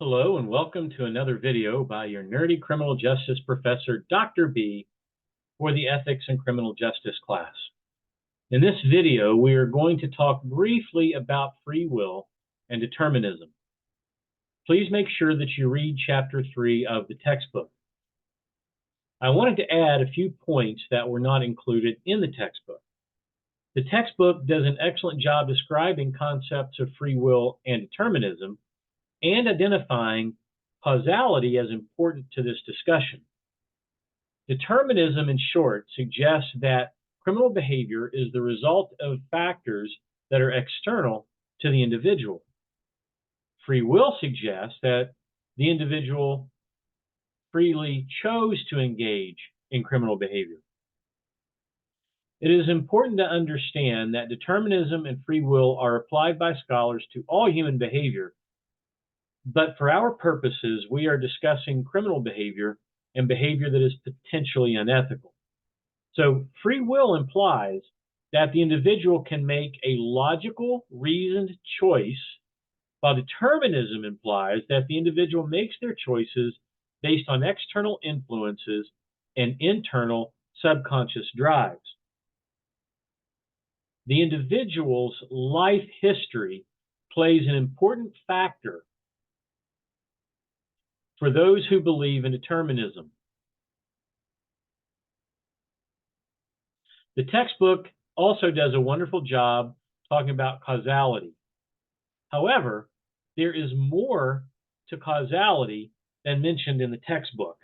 Hello and welcome to another video by your nerdy criminal justice professor, Dr. B, for the Ethics and Criminal Justice class. In this video, we are going to talk briefly about free will and determinism. Please make sure that you read Chapter 3 of the textbook. I wanted to add a few points that were not included in the textbook. The textbook does an excellent job describing concepts of free will and determinism, and identifying causality as important to this discussion. Determinism, in short, suggests that criminal behavior is the result of factors that are external to the individual. Free will suggests that the individual freely chose to engage in criminal behavior. It is important to understand that determinism and free will are applied by scholars to all human behavior, but for our purposes, we are discussing criminal behavior and behavior that is potentially unethical. So free will implies that the individual can make a logical, reasoned choice, while determinism implies that the individual makes their choices based on external influences and internal subconscious drives. The individual's life history plays an important factor for those who believe in determinism. The textbook also does a wonderful job talking about causality. However, there is more to causality than mentioned in the textbook.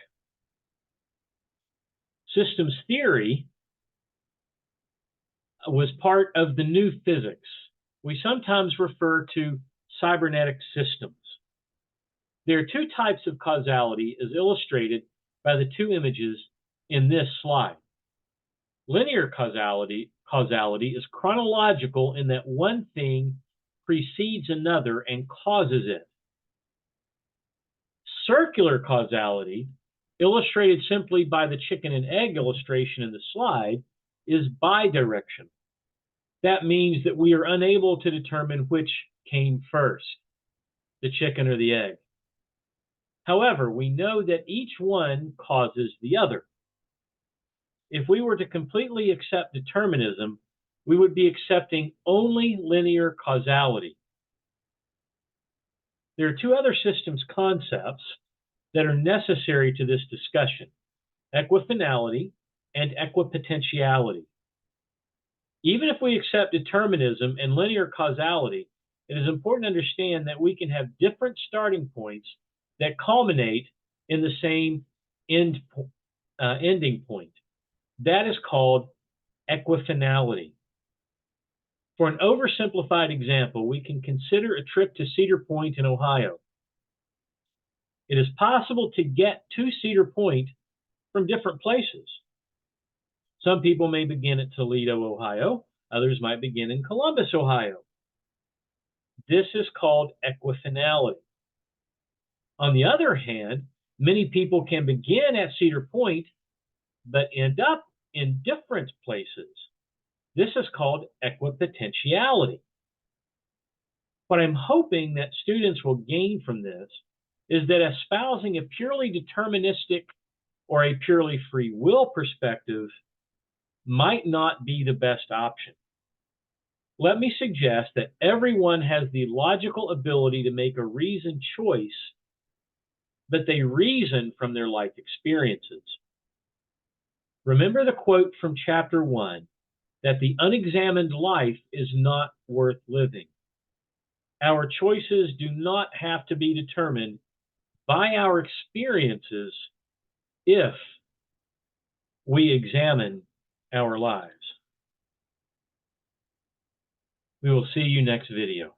Systems theory was part of the new physics. We sometimes refer to cybernetic systems. There are two types of causality as illustrated by the two images in this slide. Linear causality is chronological in that one thing precedes another and causes it. Circular causality, illustrated simply by the chicken and egg illustration in the slide, is bidirectional. That means that we are unable to determine which came first, the chicken or the egg. However, we know that each one causes the other. If we were to completely accept determinism, we would be accepting only linear causality. There are two other systems concepts that are necessary to this discussion: equifinality and equipotentiality. Even if we accept determinism and linear causality, it is important to understand that we can have different starting points that culminate in the same ending point. That is called equifinality. For an oversimplified example, we can consider a trip to Cedar Point in Ohio. It is possible to get to Cedar Point from different places. Some people may begin at Toledo, Ohio. Others might begin in Columbus, Ohio. This is called equifinality. On the other hand, many people can begin at Cedar Point, but end up in different places. This is called equipotentiality. What I'm hoping that students will gain from this is that espousing a purely deterministic or a purely free will perspective might not be the best option. Let me suggest that everyone has the logical ability to make a reasoned choice, but they reason from their life experiences. Remember the quote from Chapter 1, that the unexamined life is not worth living. Our choices do not have to be determined by our experiences if we examine our lives. We will see you next video.